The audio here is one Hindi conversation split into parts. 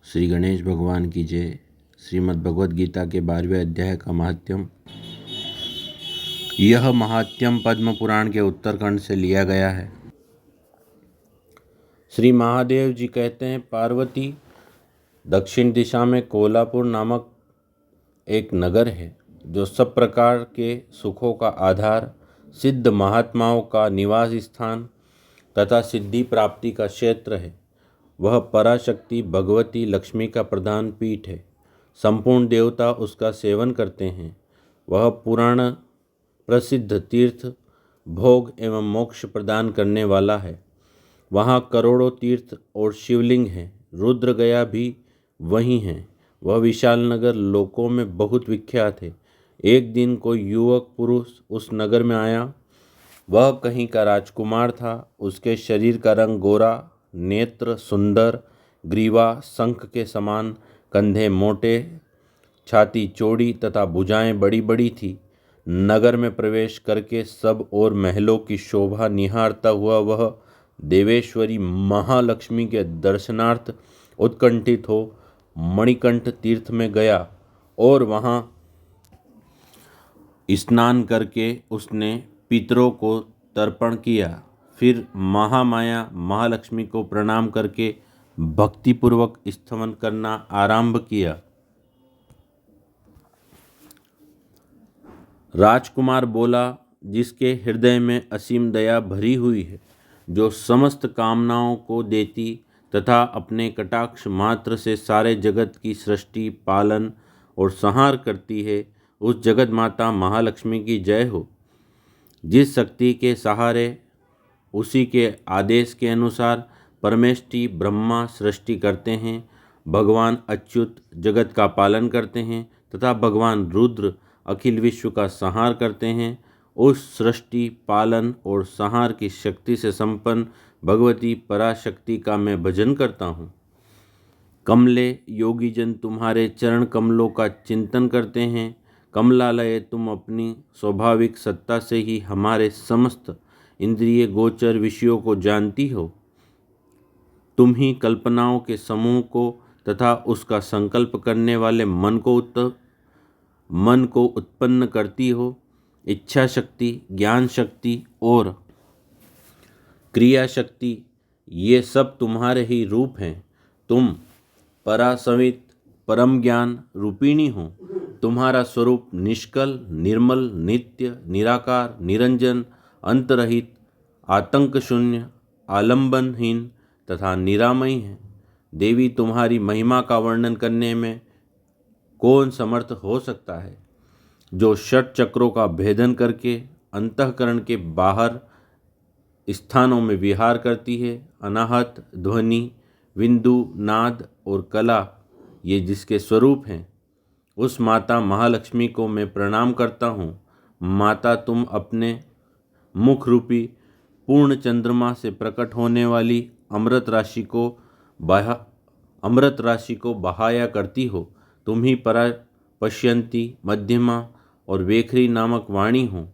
श्री गणेश भगवान की जय। श्रीमद् भगवद गीता के 12वें अध्याय का महात्म्य। यह महात्म्य पद्म पुराण के उत्तरखंड से लिया गया है। श्री महादेव जी कहते हैं, पार्वती दक्षिण दिशा में कोल्हापुर नामक एक नगर है जो सब प्रकार के सुखों का आधार, सिद्ध महात्माओं का निवास स्थान तथा सिद्धि प्राप्ति का क्षेत्र है। वह पराशक्ति भगवती लक्ष्मी का प्रधान पीठ है। संपूर्ण देवता उसका सेवन करते हैं। वह पुराण प्रसिद्ध तीर्थ, भोग एवं मोक्ष प्रदान करने वाला है। वहाँ करोड़ों तीर्थ और शिवलिंग हैं। रुद्र गया भी वहीं है। वह विशाल नगर लोकों में बहुत विख्यात है। एक दिन कोई युवक पुरुष उस नगर में आया। वह कहीं का राजकुमार था। उसके शरीर का रंग गोरा, नेत्र सुंदर, ग्रीवा शंख के समान, कंधे मोटे, छाती चौड़ी तथा भुजाएं बड़ी बड़ी थी। नगर में प्रवेश करके सब और महलों की शोभा निहारता हुआ वह देवेश्वरी महालक्ष्मी के दर्शनार्थ उत्कंठित हो मणिकंठ तीर्थ में गया और वहाँ स्नान करके उसने पितरों को तर्पण किया। फिर महामाया महालक्ष्मी को प्रणाम करके भक्तिपूर्वक स्तवन करना आरंभ किया। राजकुमार बोला, जिसके हृदय में असीम दया भरी हुई है, जो समस्त कामनाओं को देती तथा अपने कटाक्ष मात्र से सारे जगत की सृष्टि, पालन और संहार करती है, उस जगत माता महालक्ष्मी की जय हो। जिस शक्ति के सहारे उसी के आदेश के अनुसार परमेष्टि ब्रह्मा सृष्टि करते हैं, भगवान अच्युत जगत का पालन करते हैं तथा भगवान रुद्र अखिल विश्व का संहार करते हैं, उस सृष्टि, पालन और संहार की शक्ति से संपन्न भगवती पराशक्ति का मैं भजन करता हूँ। कमले योगी जन तुम्हारे चरण कमलों का चिंतन करते हैं। कमलालय, तुम अपनी स्वाभाविक सत्ता से ही हमारे समस्त इंद्रिय गोचर विषयों को जानती हो। तुम ही कल्पनाओं के समूह को तथा उसका संकल्प करने वाले मन को उत्पन्न करती हो। इच्छा शक्ति, ज्ञान शक्ति और क्रिया शक्ति, ये सब तुम्हारे ही रूप हैं। तुम परासवित परम ज्ञान रूपिणी हो। तुम्हारा स्वरूप निष्कल, निर्मल, नित्य, निराकार, निरंजन, अंतरहित, आतंक शून्य, आलंबनहीन तथा निरामयी है। देवी, तुम्हारी महिमा का वर्णन करने में कौन समर्थ हो सकता है, जो षट चक्रों का भेदन करके अंतःकरण के बाहर स्थानों में विहार करती है। अनाहत, ध्वनि, बिंदु, नाद और कला, ये जिसके स्वरूप हैं, उस माता महालक्ष्मी को मैं प्रणाम करता हूँ। माता, तुम अपने मुख रूपी पूर्ण चंद्रमा से प्रकट होने वाली अमृत राशि को बहाया करती हो। तुम ही परा, पश्यंती, मध्यमा और वेखरी नामक वाणी हो।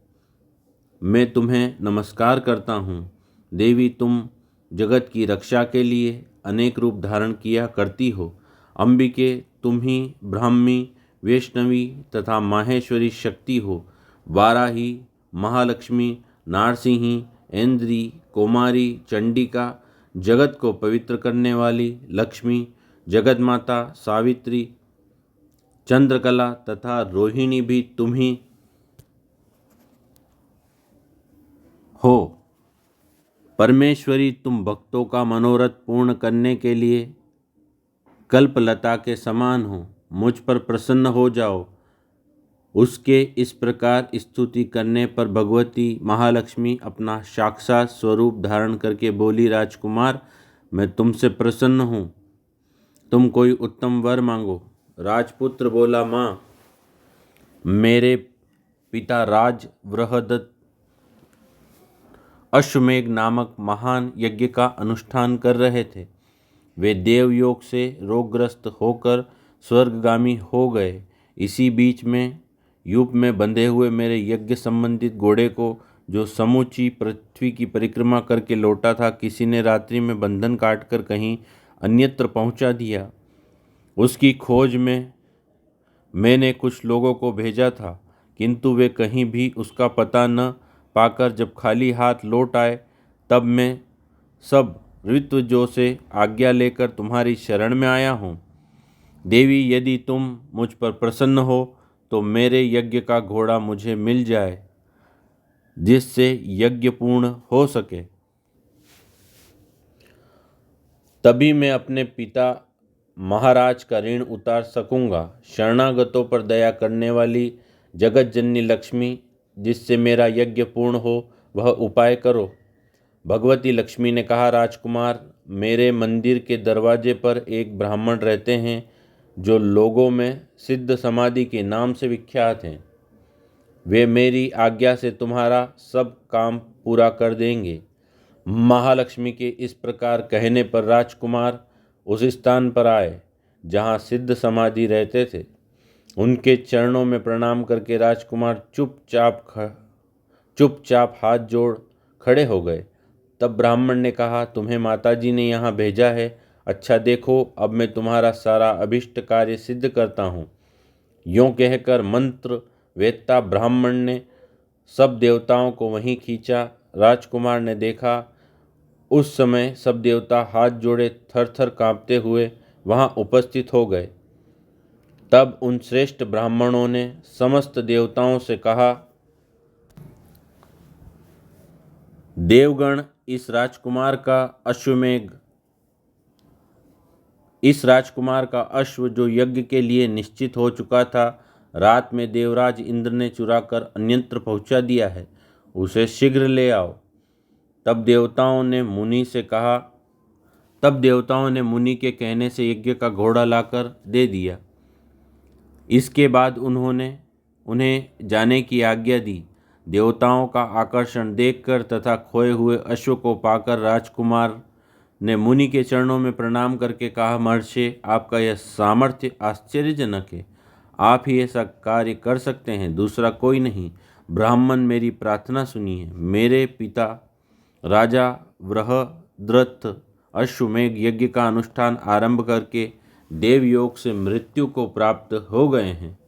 मैं तुम्हें नमस्कार करता हूँ। देवी, तुम जगत की रक्षा के लिए अनेक रूप धारण किया करती हो। अंबिके, तुम ही ब्राह्मी, वैष्णवी तथा माहेश्वरी शक्ति हो। वाराही, महालक्ष्मी, नारसिंही, ऐन्द्री, कुमारी, चंडिका, जगत को पवित्र करने वाली लक्ष्मी, जगत माता, सावित्री, चंद्रकला तथा रोहिणी भी तुम ही हो। परमेश्वरी, तुम भक्तों का मनोरथ पूर्ण करने के लिए कल्पलता के समान हो। मुझ पर प्रसन्न हो जाओ। उसके इस प्रकार स्तुति करने पर भगवती महालक्ष्मी अपना साक्षात स्वरूप धारण करके बोली, राजकुमार, मैं तुमसे प्रसन्न हूँ। तुम कोई उत्तम वर मांगो। राजपुत्र बोला, माँ, मेरे पिता राज बृहदत्त अश्वमेघ नामक महान यज्ञ का अनुष्ठान कर रहे थे। वे देवयोग से रोगग्रस्त होकर स्वर्गगामी हो गए। इसी बीच में यूप में बंधे हुए मेरे यज्ञ संबंधित घोड़े को, जो समूची पृथ्वी की परिक्रमा करके लौटा था, किसी ने रात्रि में बंधन काटकर कहीं अन्यत्र पहुंचा दिया। उसकी खोज में मैंने कुछ लोगों को भेजा था, किंतु वे कहीं भी उसका पता न पाकर जब खाली हाथ लौट आए, तब मैं सब ऋतुजों से आज्ञा लेकर तुम्हारी शरण में आया हूँ। देवी, यदि तुम मुझ पर प्रसन्न हो तो मेरे यज्ञ का घोड़ा मुझे मिल जाए, जिससे यज्ञ पूर्ण हो सके। तभी मैं अपने पिता महाराज का ऋण उतार सकूंगा। शरणागतों पर दया करने वाली जगत जननी लक्ष्मी, जिससे मेरा यज्ञ पूर्ण हो, वह उपाय करो। भगवती लक्ष्मी ने कहा, राजकुमार, मेरे मंदिर के दरवाजे पर एक ब्राह्मण रहते हैं जो लोगों में सिद्ध समाधि के नाम से विख्यात हैं। वे मेरी आज्ञा से तुम्हारा सब काम पूरा कर देंगे। महालक्ष्मी के इस प्रकार कहने पर राजकुमार उस स्थान पर आए जहाँ सिद्ध समाधि रहते थे। उनके चरणों में प्रणाम करके राजकुमार चुपचाप हाथ जोड़ खड़े हो गए। तब ब्राह्मण ने कहा, तुम्हें माताजी ने यहाँ भेजा है। अच्छा देखो, अब मैं तुम्हारा सारा अभिष्ट कार्य सिद्ध करता हूँ। यों कहकर मंत्र वेत्ता ब्राह्मण ने सब देवताओं को वहीं खींचा। राजकुमार ने देखा, उस समय सब देवता हाथ जोड़े थर थर काँपते हुए वहाँ उपस्थित हो गए। तब उन श्रेष्ठ ब्राह्मणों ने समस्त देवताओं से कहा, देवगण, इस राजकुमार का अश्व जो यज्ञ के लिए निश्चित हो चुका था, रात में देवराज इंद्र ने चुराकर अन्यत्र पहुंचा दिया है। उसे शीघ्र ले आओ। तब देवताओं ने मुनि के कहने से यज्ञ का घोड़ा लाकर दे दिया। इसके बाद उन्होंने उन्हें जाने की आज्ञा दी। देवताओं का आकर्षण देखकर तथा खोए हुए अश्व को पाकर राजकुमार ने मुनि के चरणों में प्रणाम करके कहा, महर्षि, आपका यह सामर्थ्य आश्चर्यजनक है। आप ही ऐसा कार्य कर सकते हैं, दूसरा कोई नहीं। ब्राह्मण, मेरी प्रार्थना सुनिए। मेरे पिता राजा बृहद्रथ अश्वमेघ यज्ञ का अनुष्ठान आरंभ करके देवयोग से मृत्यु को प्राप्त हो गए हैं।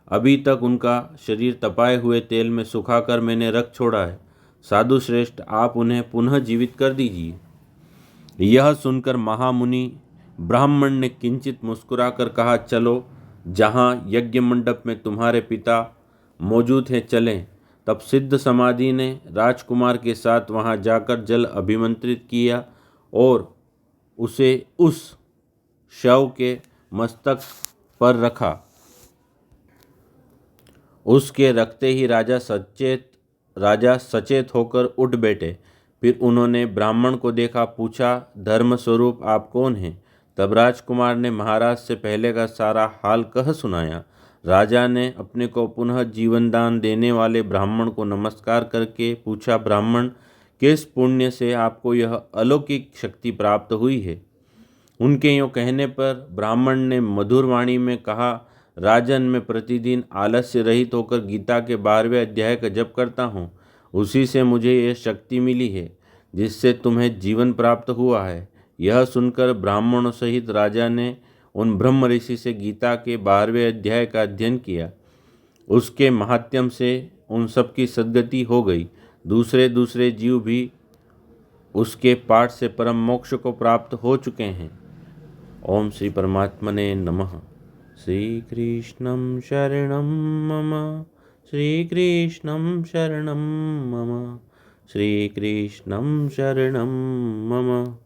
अभी तक उनका शरीर तपाए हुए तेल में सुखाकर मैंने रख छोड़ा है। साधु श्रेष्ठ, आप उन्हें पुनः जीवित कर दीजिए। यह सुनकर महामुनि ब्राह्मण ने किंचित मुस्कुराकर कहा, चलो, जहाँ यज्ञ मंडप में तुम्हारे पिता मौजूद हैं चलें। तब सिद्ध समाधि ने राजकुमार के साथ वहाँ जाकर जल अभिमंत्रित किया और उसे उस शव के मस्तक पर रखा। उसके रखते ही राजा सचेत होकर उठ बैठे। फिर उन्होंने ब्राह्मण को देखा, पूछा, धर्म स्वरूप आप कौन हैं? तब राजकुमार ने महाराज से पहले का सारा हाल कह सुनाया। राजा ने अपने को पुनः जीवन दान देने वाले ब्राह्मण को नमस्कार करके पूछा, ब्राह्मण, किस पुण्य से आपको यह अलौकिक शक्ति प्राप्त हुई है? उनके यों कहने पर ब्राह्मण ने मधुर वाणी में कहा, राजन, मैं प्रतिदिन आलस्य रहित होकर गीता के 12वें अध्याय का जप करता हूँ। उसी से मुझे यह शक्ति मिली है जिससे तुम्हें जीवन प्राप्त हुआ है। यह सुनकर ब्राह्मणों सहित राजा ने उन ब्रह्म ऋषि से गीता के 12वें अध्याय का अध्ययन किया। उसके महात्म्य से उन सबकी सद्गति हो गई। दूसरे दूसरे जीव भी उसके पाठ से परम मोक्ष को प्राप्त हो चुके हैं। ओम श्री परमात्मने नमः। श्रीकृष्णं शरणं मम, श्रीकृष्णं शरणं मम, श्रीकृष्णं शरणं मम।